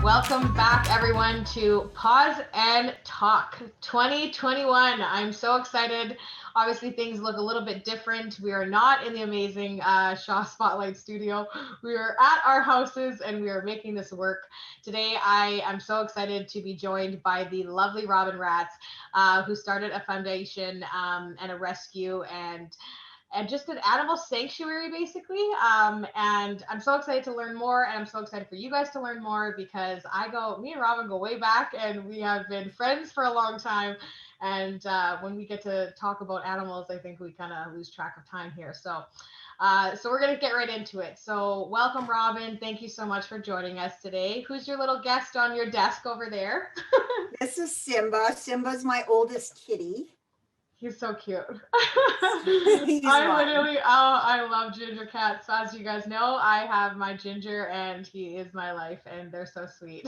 Welcome back, everyone, to Paws Talk 2021. I'm so excited. Obviously, things look a little bit different. We are not in the amazing Shaw Spotlight studio. We are at our houses and we are making this work. Today, I am so excited to be joined by the lovely Robin Ratz, who started a foundation and a rescue and just an animal sanctuary basically. And I'm so excited to learn more, and I'm so excited for you guys to learn more because me and Robin go way back, and we have been friends for a long time. And when we get to talk about animals, I think we kind of lose track of time here. So we're gonna get right into it. So welcome, Robin. Thank you so much for joining us today. Who's your little guest on your desk over there? This is Simba. Simba's my oldest kitty. He's so cute. He's mine. I love ginger cats. As you guys know, I have my ginger and he is my life and they're so sweet.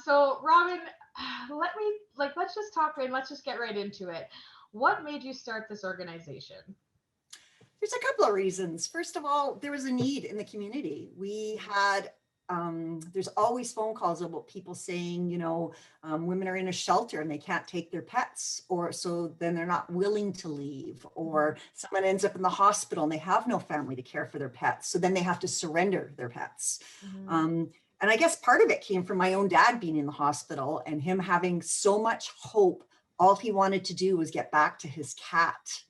So Robin, let's just talk and let's just get right into it. What made you start this organization? There's a couple of reasons. First of all, there was a need in the community. There's always phone calls about people saying, women are in a shelter and they can't take their pets, or so then they're not willing to leave, or someone ends up in the hospital and they have no family to care for their pets. So then they have to surrender their pets. And I guess part of it came from my own dad being in the hospital and him having so much hope. All he wanted to do was get back to his cat.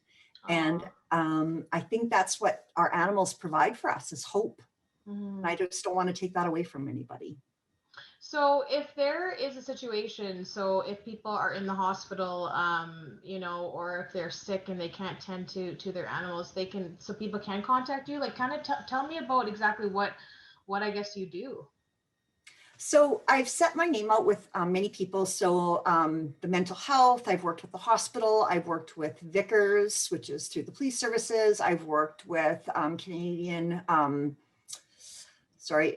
And I think that's what our animals provide for us is hope. And I just don't want to take that away from anybody. So if there is a situation, so if people are in the hospital, or if they're sick and they can't tend to their animals, so people can contact you. Like, kind of tell me about exactly what I guess you do. So I've set my name out with many people. So the mental health, I've worked with the hospital, I've worked with Vickers, which is through the police services. I've worked with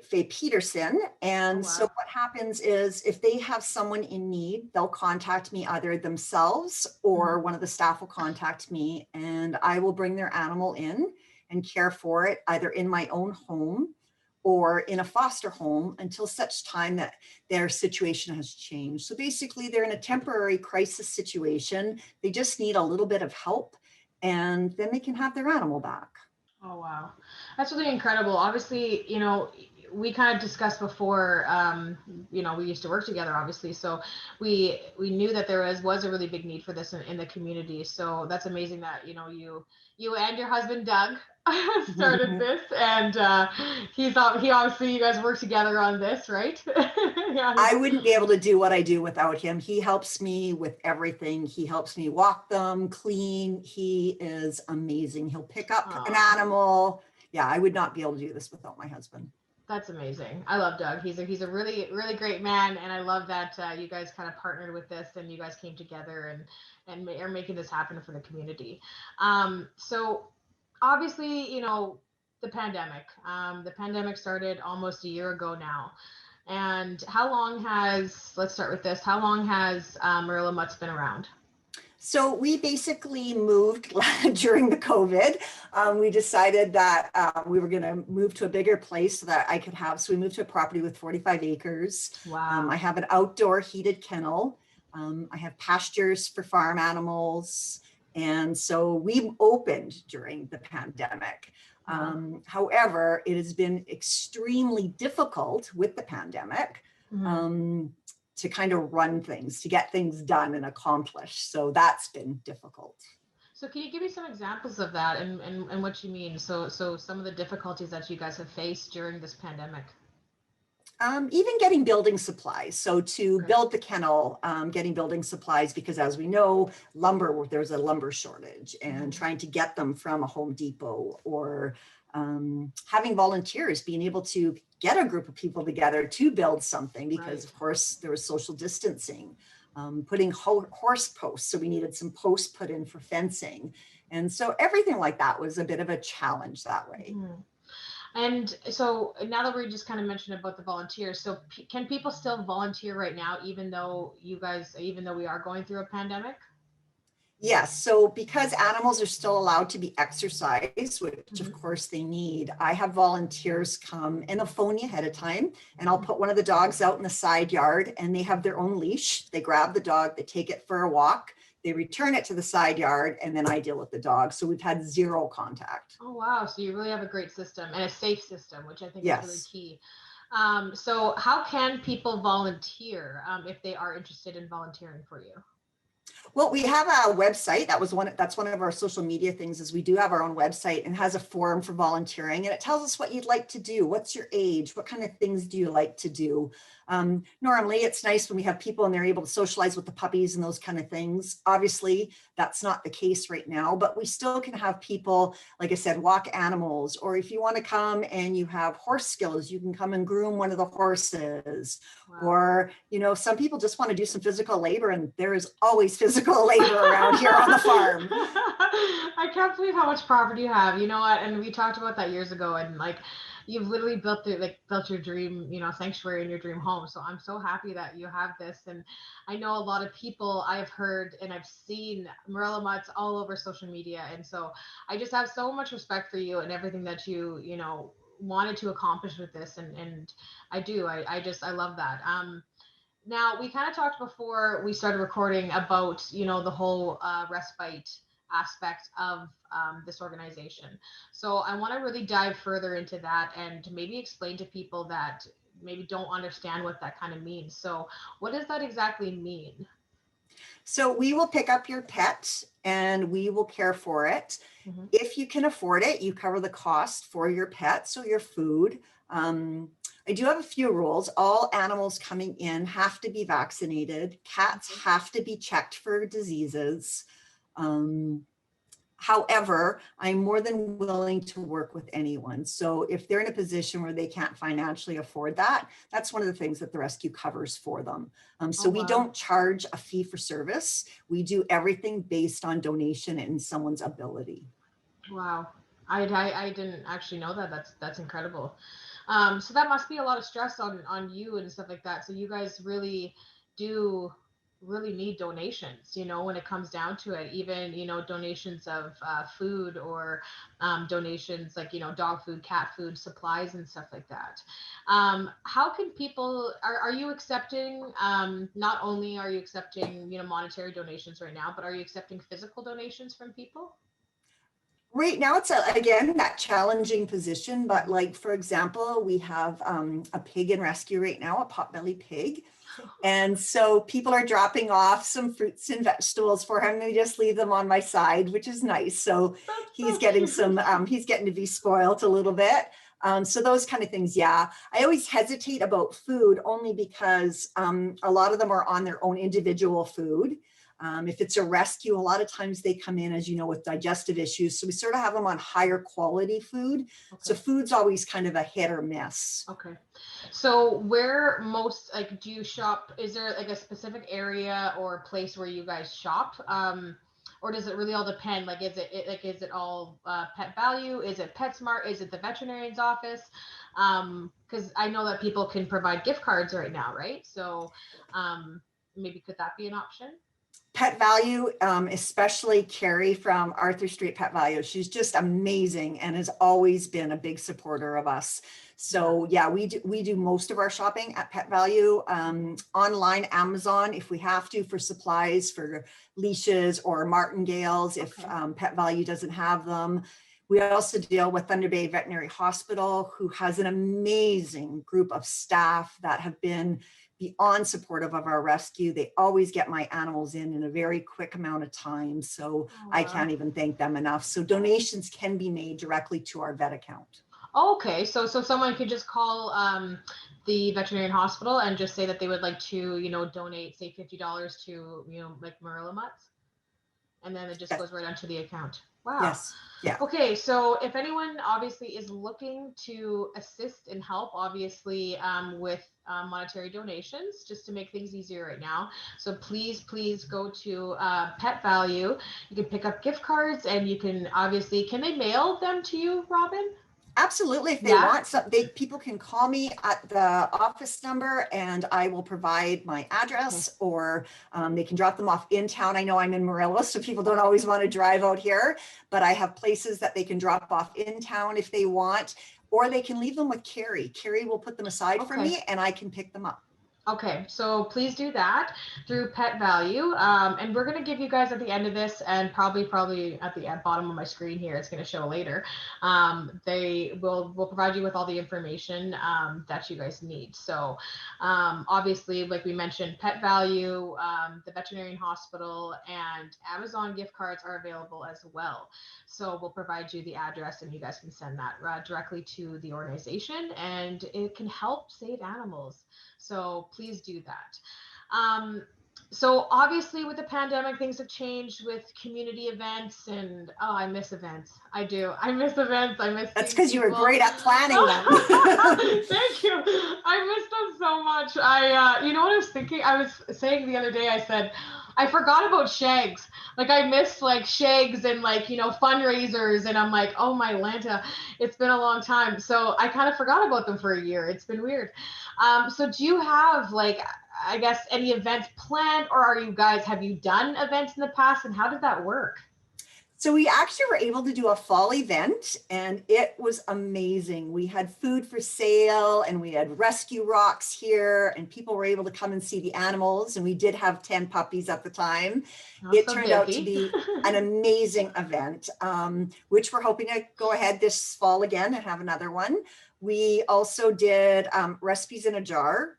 Faye Peterson. And Oh, wow. So what happens is if they have someone in need, they'll contact me either themselves or one of the staff will contact me and I will bring their animal in and care for it either in my own home or in a foster home until such time that their situation has changed. So basically they're in a temporary crisis situation. They just need a little bit of help and then they can have their animal back. Oh, wow. That's really incredible. Obviously, we kind of discussed before, we used to work together, obviously. So we knew that there was a really big need for this in the community. So that's amazing that, you and your husband, Doug, started this. And he obviously, you guys work together on this, right? Yeah. I wouldn't be able to do what I do without him. He helps me with everything. He helps me walk them, clean. He is amazing. He'll pick up an animal. Yeah, I would not be able to do this without my husband. That's amazing. I love Doug. He's a really really great man, and I love that you guys kind of partnered with this and you guys came together and are making this happen for the community. So obviously, the pandemic. The pandemic started almost a year ago now. And let's start with this. How long has Murillo Mutts been around? So we basically moved during the COVID. We decided that we were going to move to a bigger place so that I could so we moved to a property with 45 acres. Wow. I have an outdoor heated kennel. I have pastures for farm animals. And so we opened during the pandemic. However, it has been extremely difficult with the pandemic. To kind of run things, to get things done and accomplished. So that's been difficult. So can you give me some examples of that and what you mean? So some of the difficulties that you guys have faced during this pandemic. Even getting building supplies. So to build the kennel, getting building supplies, because as we know, there's a lumber shortage and trying to get them from a Home Depot or having volunteers, being able to get a group of people together to build something because of course there was social distancing, putting horse posts. So we needed some posts put in for fencing. And so everything like that was a bit of a challenge that way. And so now that we just kind of mentioned about the volunteers, so can people still volunteer right now, even though we are going through a pandemic? Yes, so because animals are still allowed to be exercised, which of Mhm. course they need, I have volunteers come and they'll phone me ahead of time, and I'll Mhm. put one of the dogs out in the side yard and they have their own leash. They grab the dog, they take it for a walk, they return it to the side yard, and then I deal with the dog. So we've had zero contact. Oh wow, so you really have a great system and a safe system, which I think is really Yes. key. So how can people volunteer if they are interested in volunteering for you? Well, we have a website. That's one of our social media things is we do have our own website and has a forum for volunteering, and it tells us what you'd like to do. What's your age? What kind of things do you like to do? Normally it's nice when we have people and they're able to socialize with the puppies and those kind of things. Obviously that's not the case right now, but we still can have people, like I said, walk animals, or if you want to come and you have horse skills, you can come and groom one of the horses. Wow. Or, some people just want to do some physical labor, and there is always physical labor around here on the farm. I can't believe how much property you have. You know what? And we talked about that years ago, and like you've literally built your dream, sanctuary in your dream home. So I'm so happy that you have this. And I know a lot of people I've heard and I've seen Murillo Mutts all over social media. And so I just have so much respect for you and everything that you wanted to accomplish with this. And I do. I love that. Now, we kind of talked before we started recording about, the whole respite aspect of this organization. So I want to really dive further into that and maybe explain to people that maybe don't understand what that kind of means. So what does that exactly mean? So we will pick up your pet and we will care for it. Hmm. If you can afford it, you cover the cost for your pet, so your food. Um, I do have a few rules. All animals coming in have to be vaccinated. Cats Okay. have to be checked for diseases. Um, However, I'm more than willing to work with anyone. So if they're in a position where they can't financially afford that, that's one of the things that the rescue covers for them. So Oh, we wow. don't charge a fee for service. We do everything based on donation and someone's ability. Wow. I didn't actually know that. That's incredible. So that must be a lot of stress on you and stuff like that. So you guys do really need donations, when it comes down to it, even, donations of food or donations like, dog food, cat food, supplies and stuff like that. How can people, are you accepting, not only are you accepting, monetary donations right now, but are you accepting physical donations from people? Right now, it's again that challenging position. But Mhm. like for example, we have a pig in rescue right now, a potbelly pig, and so people are dropping off some fruits and vegetables for him. They just leave them on my side, which is nice. So That's he's so getting cute. some. He's getting to be spoiled a little bit. So those kind of things, yeah. I always hesitate about food only because a lot of them are on their own individual food. If it's a rescue, a lot of times they come in, as you know, with digestive issues. So we sort of have them on higher quality food. So Okay. food's always kind of a hit or miss. Okay. So where most like do you shop? Is there like a specific area or place where you guys shop? Or does it really all depend? Like is it all Pet Value? Is it PetSmart? Is it the veterinarian's office? Because I know that people can provide gift cards right now, right? So maybe could that be an option? Pet Value, especially Carrie from Arthur Street Pet Value. She's just amazing and has always been a big supporter of us. Yeah. So yeah, we do most of our shopping at Pet Value, online, Amazon, if we have to, for supplies, for leashes or martingales, if Okay. Pet Value doesn't have them. We also deal with Thunder Bay Veterinary Hospital, who has an amazing group of staff that have been beyond supportive of our rescue. They always get my animals in a very quick amount of time. So Oh, I wow. can't even thank them enough. So donations can be made directly to our vet account. Okay, so someone could just call the veterinarian hospital and just say that they would like to, donate, say $50 to, like Murillo Mutts, and then it just Yes, goes right onto the account. Wow. yes, yeah. Okay, so if anyone obviously is looking to assist and help, obviously with monetary donations, just to make things easier right now. So please go to Pet Value. You can pick up gift cards, and you can obviously, can they mail them to you, Robin? Absolutely. If they Yeah. want some, people can call me at the office number and I will provide my address, Okay. or they can drop them off in town. I know I'm in Murillo, so people don't always want to drive out here, but I have places that they can drop off in town if they want, or they can leave them with Carrie. Carrie will put them aside for Okay. me and I can pick them up. Okay, so please do that through Pet Value. And we're going to give you guys at the end of this, and probably at the bottom of my screen here, it's going to show later. They will provide you with all the information that you guys need. So obviously, like we mentioned, Pet Value, the veterinarian hospital, and Amazon gift cards are available as well. So we'll provide you the address, and you guys can send that directly to the organization, and it can help save animals. So please do that. So obviously with the pandemic, things have changed with community events, and oh, I miss events. I do. I miss events. I miss That's seeing because you were people. great at planning them. Thank you. I miss them so much. You know what I was thinking? I was saying the other day, I said, I forgot about shags. Like I miss like shags and like, fundraisers. And I'm like, oh my Lanta, it's been a long time. So I kind of forgot about them for a year. It's been weird. So do you have like, I guess, any events planned, or have you done events in the past, and how did that work? So we actually were able to do a fall event and it was amazing. We had food for sale and we had rescue rocks here and people were able to come and see the animals. And we did have 10 puppies at the time. It Also turned out to Dookie. be an amazing event, which we're hoping to go ahead this fall again and have another one. We also did recipes in a jar,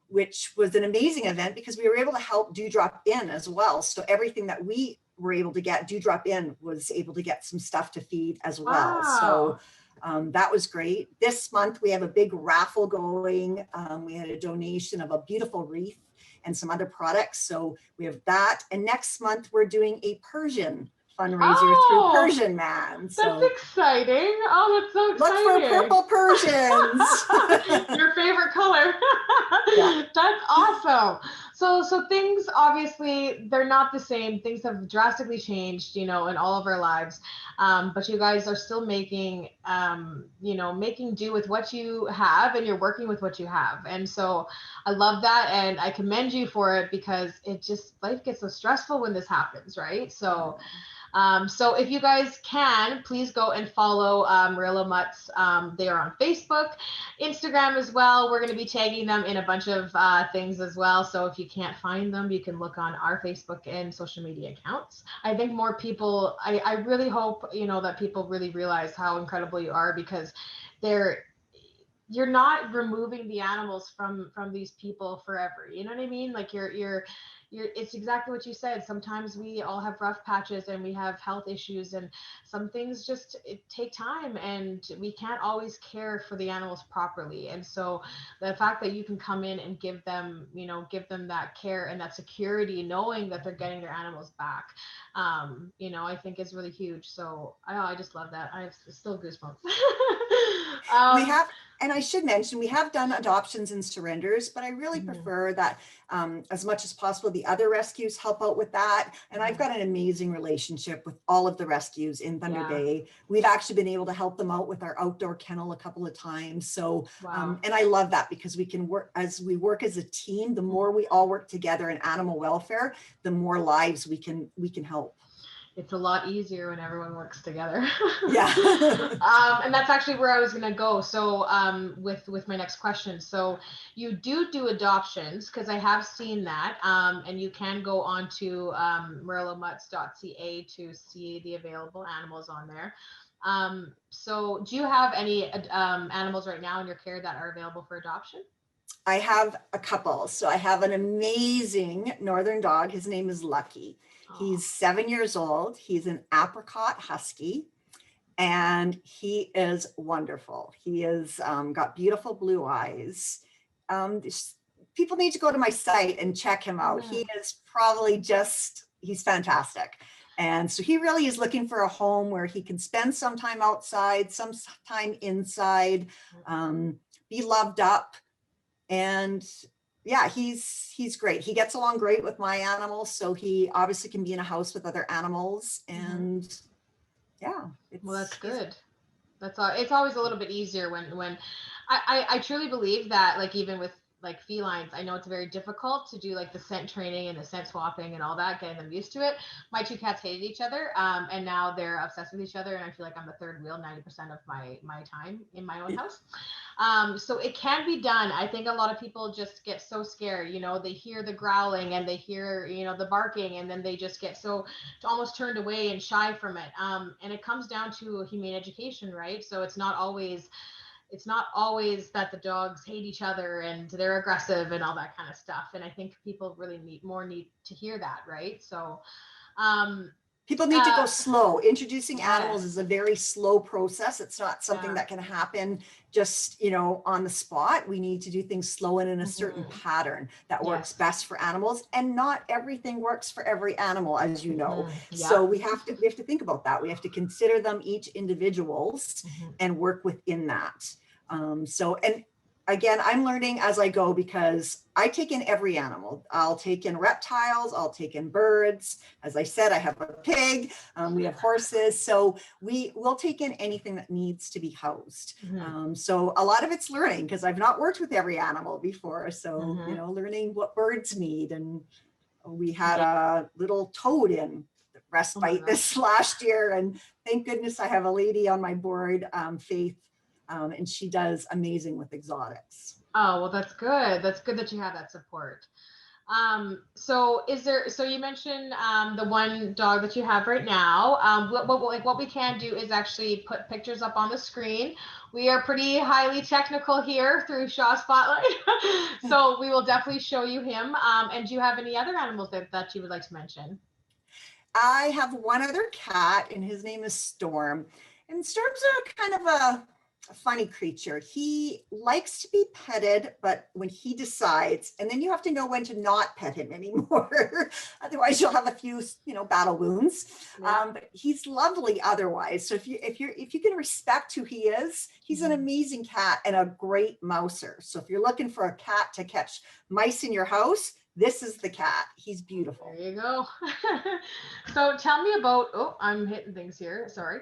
which was an amazing event because we were able to help Dewdrop In as well. So everything that we were able to get, Dewdrop In was able to get some stuff to feed as well. So Wow. that was great. This month we have a big raffle going. We had a donation of a beautiful wreath and some other products. So we have that. And next month we're doing a Persian fundraiser through Oh, Persian Man. that's So exciting. Oh, that's so look for exciting. purple Persians. Your favorite color. Yeah. That's awesome. So things obviously they're not the same. Things have drastically changed, in all of our lives. But you guys are still making do with what you have, and you're working with what you have. And so I love that, and I commend you for it because life gets so stressful when this happens, right? So if you guys can, please go and follow Murillo Mutts. They are on Facebook, Instagram as well. We're going to be tagging them in a bunch of things as well. So if you can't find them, you can look on our Facebook and social media accounts. I think more people, I really hope, that people really realize how incredible you are, because they're you're not removing the animals from these people forever. You know what I mean? Like it's exactly what you said. Sometimes we all have rough patches and we have health issues, and some things just take time, and we can't always care for the animals properly. And so the fact that you can come in and give them that care and that security, knowing that they're getting their animals back, I think is really huge. So I just love that. I have still goosebumps. We um, have, and I should mention, we have done adoptions and surrenders, but I really mhm, prefer that as much as possible, the other rescues help out with that. And I've mhm. got an amazing relationship with all of the rescues in Thunder Yeah. Bay. We've actually been able to help them out with our outdoor kennel a couple of times. So, Wow. and I love that because we can work as a team. The more we all work together in animal welfare, the more lives we can help. It's a lot easier when everyone works together. Yeah. And that's actually where I was going to go. So with my next question. So you do adoptions, because I have seen that, and you can go on to murillomutts.ca to see the available animals on there. So do you have any animals right now in your care that are available for adoption? I have a couple. So I have an amazing northern dog. His name is Lucky. Oh, He's 7 years old. He's an apricot husky and he is wonderful. He has got beautiful blue eyes. People need to go to my site and check him out. yeah. He is probably he's fantastic. And so he really is looking for a home where he can spend some time outside, some time inside, be loved up, and yeah, he's great. He gets along great with my animals, so he obviously can be in a house with other animals. Mhm. And yeah, Well, that's he's good. That's all. It's always a little bit easier when I truly believe that, like, even with like felines, I know it's very difficult to do like the scent training and the scent swapping and all that, getting them used to it. My two cats hated each other, and now they're obsessed with each other, and I feel like I'm the third wheel 90% of my time in my own house. So it can be done. I think a lot of people just get so scared, they hear the growling and they hear, the barking, and then they just get so almost turned away and shy from it. And it comes down to humane education, right? So it's not always that the dogs hate each other and they're aggressive and all that kind of stuff. And I think people really need to hear that, right? So um People need to go slow. Introducing animals yes. is a very slow process. It's not something Yeah. that can happen just, on the spot. We need to do things slow and in a certain Mhm. pattern that works Yes. best for animals. And not everything works for every animal, as you know. So Yep. we have to think about that. We have to consider them each individuals Mhm. and work within that. And again, I'm learning as I go, because I take in every animal. I'll take in reptiles, I'll take in birds. As I said, I have a pig, we have horses. So we will take in anything that needs to be housed. Mhm. So a lot of it's learning, because I've not worked with every animal before. So, Mhm. learning what birds need. And we had Yeah. a little toad in Oh my respite gosh. this last year. And thank goodness I have a lady on my board, Faith, and she does amazing with exotics. Oh, well, that's good. That's good that you have that support. So you mentioned the one dog that you have right now. What we can do is actually put pictures up on the screen. We are pretty highly technical here through Shaw Spotlight. So we will definitely show you him. And do you have any other animals that you would like to mention? I have one other cat, and his name is Storm. And Storm's a kind of a funny creature. He likes to be petted, but when he decides, and then you have to know when to not pet him anymore. Otherwise, you'll have a few, battle wounds. Yeah. But he's lovely otherwise. So if you can respect who he is, he's an Mhm. amazing cat and a great mouser. So if you're looking for a cat to catch mice in your house, this is the cat. He's There beautiful. you go. So tell me about, oh, I'm hitting things here. Sorry.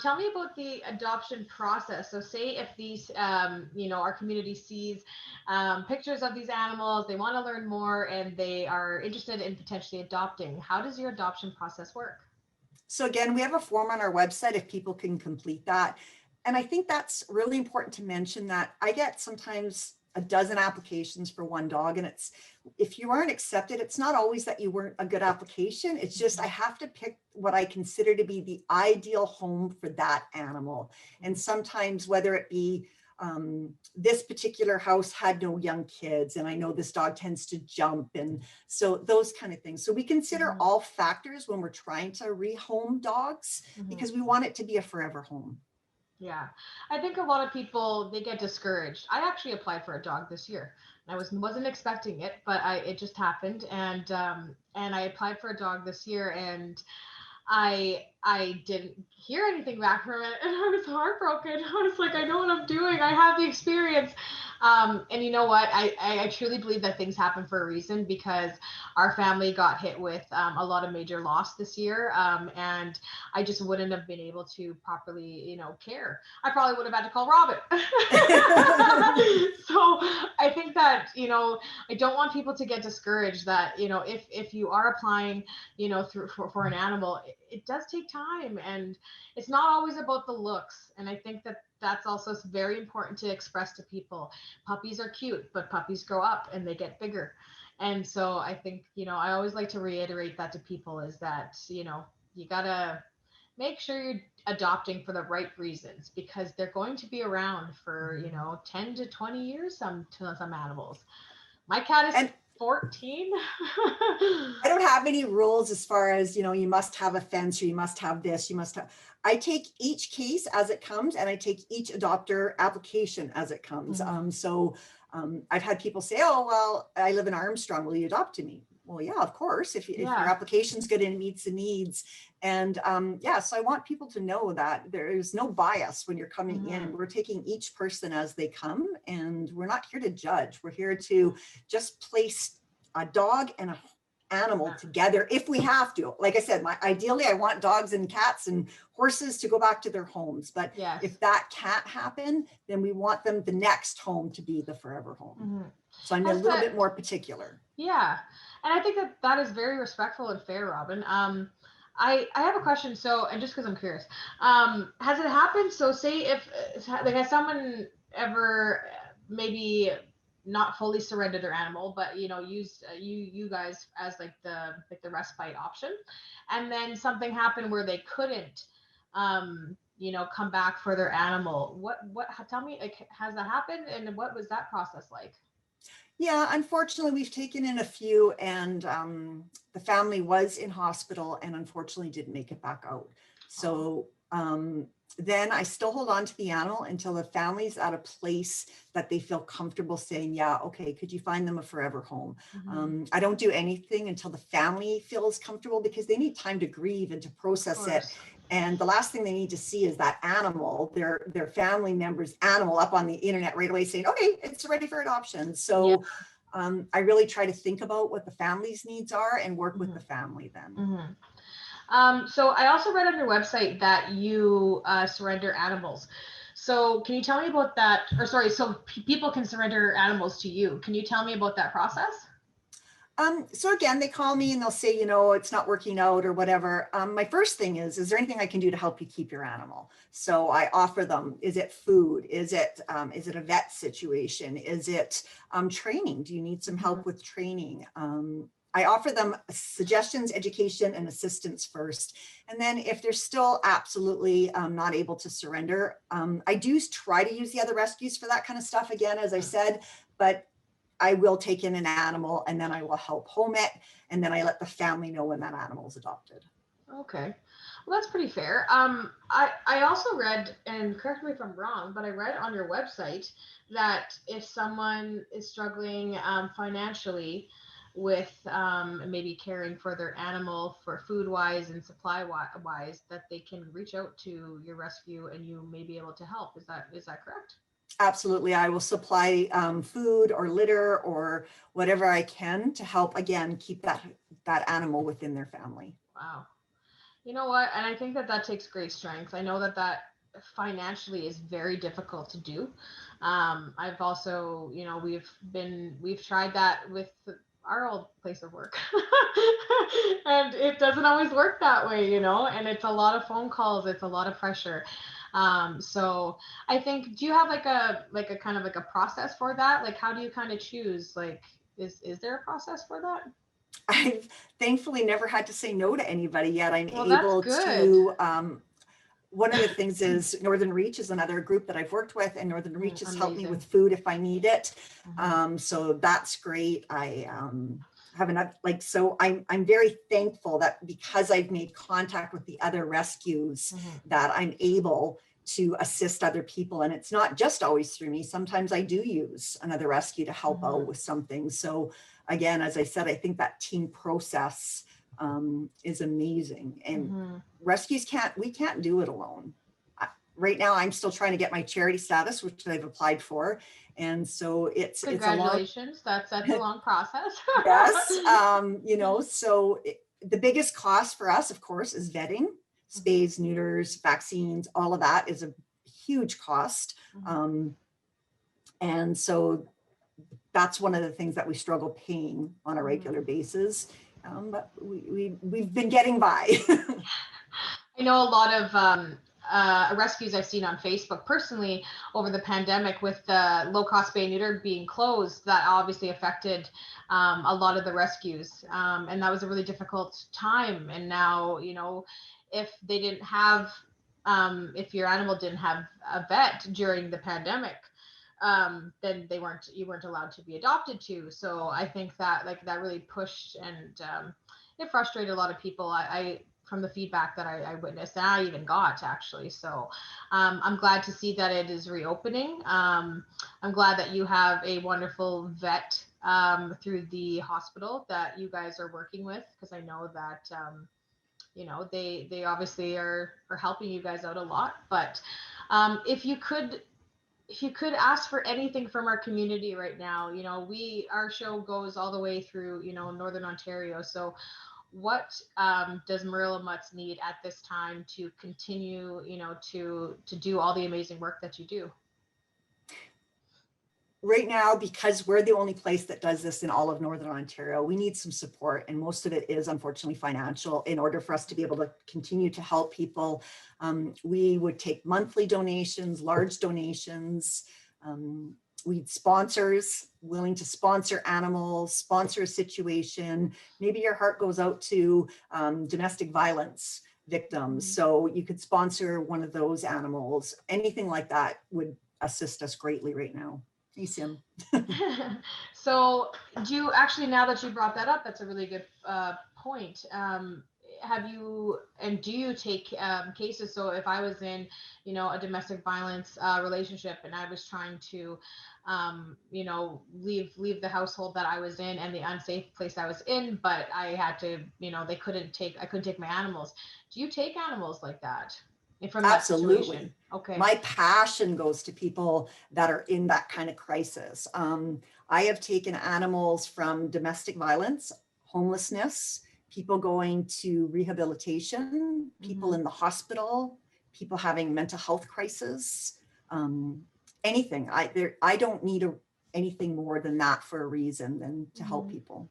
Tell me about the adoption process. So say if these, our community sees pictures of these animals, they want to learn more, and they are interested in potentially adopting. How does your adoption process work? So again, we have a form on our website if people can complete that. And I think that's really important to mention, that I get sometimes a dozen applications for one dog. And if you aren't accepted, it's not always that you weren't a good application. It's just I have to pick what I consider to be the ideal home for that animal. And sometimes, whether it be this particular house had no young kids, and I know this dog tends to jump, and so those kind of things. So we consider Mhm. all factors when we're trying to rehome dogs, Mhm. because we want it to be a forever home. Yeah, I think a lot of people they get discouraged. I actually applied for a dog this year. I wasn't expecting it, but it just happened, and I applied for a dog this year, and I didn't hear anything back from it, and I was heartbroken. I was like, I know what I'm doing. I have the experience. And you know what? I truly believe that things happen for a reason, because our family got hit with a lot of major loss this year, and I just wouldn't have been able to properly, care. I probably would have had to call Robin. So I think that I don't want people to get discouraged. That if you are applying for an animal, it does take time, and it's not always about the looks. And I think that that's also very important to express to people. Puppies are cute, but puppies grow up and they get bigger. And so I think, I always like to reiterate that to people, is that, you gotta make sure you're adopting for the right reasons, because they're going to be around for, 10 to 20 years, some animals. My cat is And 14. I don't have any rules as far as, you must have a fence, or you must have this, you must have. I take each case as it comes, and I take each adopter application as it comes. Mhm. I've had people say, oh, well, I live in Armstrong, will you adopt me? Well, yeah, of course, if your Yeah. application's good and meets the needs. And yeah, so I want people to know that there is no bias when you're coming in. Mhm. We're taking each person as they come, and we're not here to judge. We're here to just place a dog animal together if we have to. Like I said, ideally I want dogs and cats and horses to go back to their homes. But Yes. if that can't happen, then we want them the next home to be the forever home. So I'm a little bit more particular. Yeah. And I think that is very respectful and fair, Robin. I have a question. So, and just because I'm curious, has it happened? So say if, like, has someone ever maybe not fully surrendered their animal, but, you know, used you guys as like the respite option, and then something happened where they couldn't, come back for their animal. Tell me, like, has that happened? And what was that process like? Yeah, unfortunately, we've taken in a few, and the family was in hospital and unfortunately didn't make it back out. So then I still hold on to the animal until the family's at a place that they feel comfortable saying, yeah, okay, could you find them a forever home? I don't do anything until the family feels comfortable, because they need time to grieve and to process it. And the last thing they need to see is that animal, their family member's animal, up on the internet right away saying, okay, it's ready for adoption. So I really try to think about what the family's needs are and work with the family then. So I also read on your website that you surrender animals. So can you tell me about that? Or sorry, so people can surrender animals to you. Can you tell me about that process? So again, they call me and they'll say, you know, it's not working out or whatever. My first thing is there anything I can do to help you keep your animal? So I offer them, is it food? Is it a vet situation? Is it training? Do you need some help with training? I offer them suggestions, education, and assistance first. And then if they're still absolutely not able to surrender, I do try to use the other rescues for that kind of stuff, again, as I said, but I will take in an animal and then I will help home it. And then I let the family know when that animal is adopted. Okay. Well, that's pretty fair. I also read, and correct me if I'm wrong, but I read on your website that if someone is struggling financially with maybe caring for their animal for food wise and supply wise, that they can reach out to your rescue and you may be able to help. Is that correct? Absolutely. I will supply food or litter or whatever I can to help, again, keep that animal within their family. Wow. You know what? And I think that takes great strength. I know that financially is very difficult to do. I've also, we've tried that with our old place of work, and it doesn't always work that way, and it's a lot of phone calls, it's a lot of pressure. So I think, do you have like a kind of like a process for that? Like, how do you kind of choose? Like, is there a process for that? I've thankfully never had to say no to anybody yet. I'm Well, that's able good. to, one of the things is Northern Reach is another group that I've worked with, and Northern Reach has helped me with food if I need it. So that's great. I have enough, so I'm very thankful that because I've made contact with the other rescues, that I'm able to assist other people. And it's not just always through me. Sometimes I do use another rescue to help out with something. So again, as I said, I think that team process is amazing. And rescues we can't do it alone. Right now, I'm still trying to get my charity status, which I've applied for. And so it's congratulations. That's a long process. Yes. So the biggest cost for us, of course, is vetting, spays, neuters, vaccines, all of that is a huge cost. And so that's one of the things that we struggle paying on a regular basis. But we've been getting by. I know a lot of rescues I've seen on Facebook personally over the pandemic with the low cost spay neuter being closed, that obviously affected a lot of the rescues. And that was a really difficult time. And now, if they didn't have, if your animal didn't have a vet during the pandemic, then you weren't allowed to be adopted to. So I think that that really pushed and it frustrated a lot of people. I from the feedback that I witnessed and I even got actually. So I'm glad to see that it is reopening. I'm glad that you have a wonderful vet through the hospital that you guys are working with, because I know that they obviously are helping you guys out a lot. But if you could if you could ask for anything from our community right now, our show goes all the way through, Northern Ontario. So what does Murillo Mutts need at this time to continue, to do all the amazing work that you do? Right now, because we're the only place that does this in all of Northern Ontario, we need some support, and most of it is unfortunately financial. In order for us to be able to continue to help people, we would take monthly donations, large donations. We'd sponsors willing to sponsor animals, sponsor a situation. Maybe your heart goes out to domestic violence victims, so you could sponsor one of those animals. Anything like that would assist us greatly right now. Hey, Sim. So do you actually, now that you brought that up, that's a really good point. Do you take cases? So if I was in, a domestic violence relationship and I was trying to, leave the household that I was in and the unsafe place I was in, but I had to, I couldn't take my animals. Do you take animals like that? From that Absolutely. situation? Okay. My passion goes to people that are in that kind of crisis. I have taken animals from domestic violence, homelessness, people going to rehabilitation, people in the hospital, people having mental health crisis, anything. I don't need anything more than that for a reason than to help people.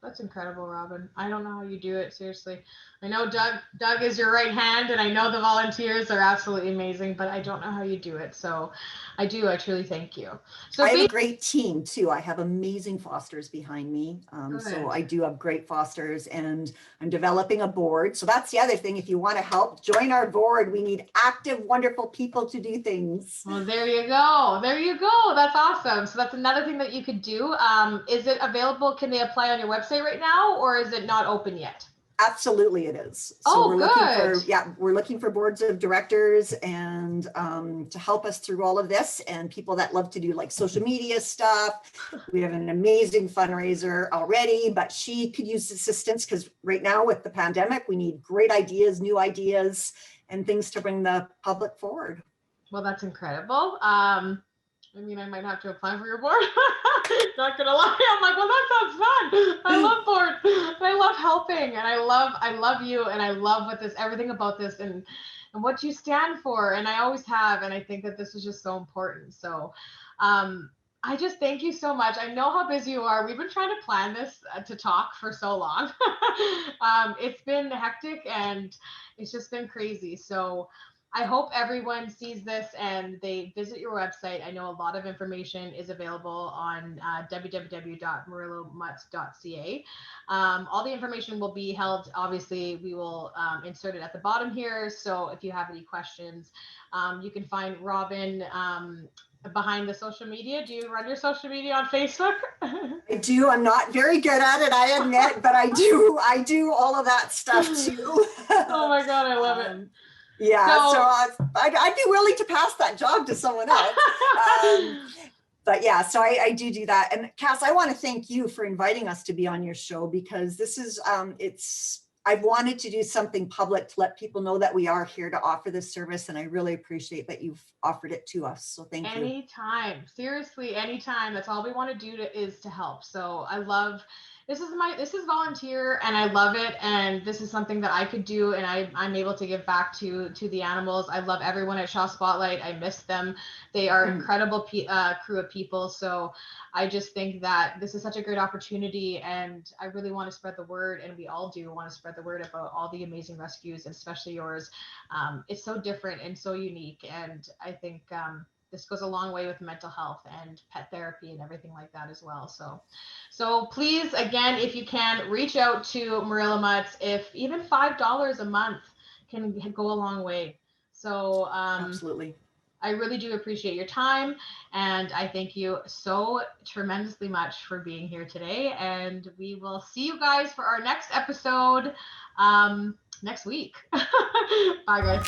That's incredible, Robin. I don't know how you do it, seriously. I know Doug is your right hand, and I know the volunteers are absolutely amazing, but I don't know how you do it. So I truly thank you. So I have a great team too. I have amazing fosters behind me. So Good. I do have great fosters, and I'm developing a board. So that's the other thing. If you want to help, join our board. We need active, wonderful people to do things. Well, there you go. There you go. That's awesome. So that's another thing that you could do. Is it available? Can they apply on your website right now, or is it not open yet? Absolutely, it is. So we're looking for boards of directors and to help us through all of this, and people that love to do like social media stuff. We have an amazing fundraiser already, but she could use assistance because right now with the pandemic, we need great ideas, new ideas, and things to bring the public forward. Well, that's incredible. I might have to apply for your board. Not gonna lie, I'm like, well, that sounds fun. I love boards. I love helping, and I love you, and I love everything about this, and what you stand for, and I always have, and I think that this is just so important. So, I just thank you so much. I know how busy you are. We've been trying to plan this to talk for so long. It's been hectic, and it's just been crazy. So I hope everyone sees this and they visit your website. I know a lot of information is available on www.murillomutts.ca. All the information will be held. Obviously, we will insert it at the bottom here. So if you have any questions, you can find Robin behind the social media. Do you run your social media on Facebook? I do. I'm not very good at it, I admit, but I do all of that stuff too. Oh my God, I love it. Yeah, so I'd be willing to pass that job to someone else. But yeah, so I do that. And Cass, I want to thank you for inviting us to be on your show, because this is, I've wanted to do something public to let people know that we are here to offer this service. And I really appreciate that you've offered it to us. So thank you. Anytime, seriously, anytime. That's all we want to do is to help. So I love, this is volunteer, and I love it. And this is something that I could do, and I'm able to give back to the animals. I love everyone at Shaw Spotlight. I miss them. They are incredible crew of people. So I just think that this is such a great opportunity, and I really want to spread the word, and we all do want to spread the word about all the amazing rescues, and especially yours. It's so different and so unique, and I think this goes a long way with mental health and pet therapy and everything like that as well. So please, again, if you can, reach out to Murillo Mutts. If even $5 a month can go a long way. So Absolutely. I really do appreciate your time, and I thank you so tremendously much for being here today. And we will see you guys for our next episode next week. Bye, guys.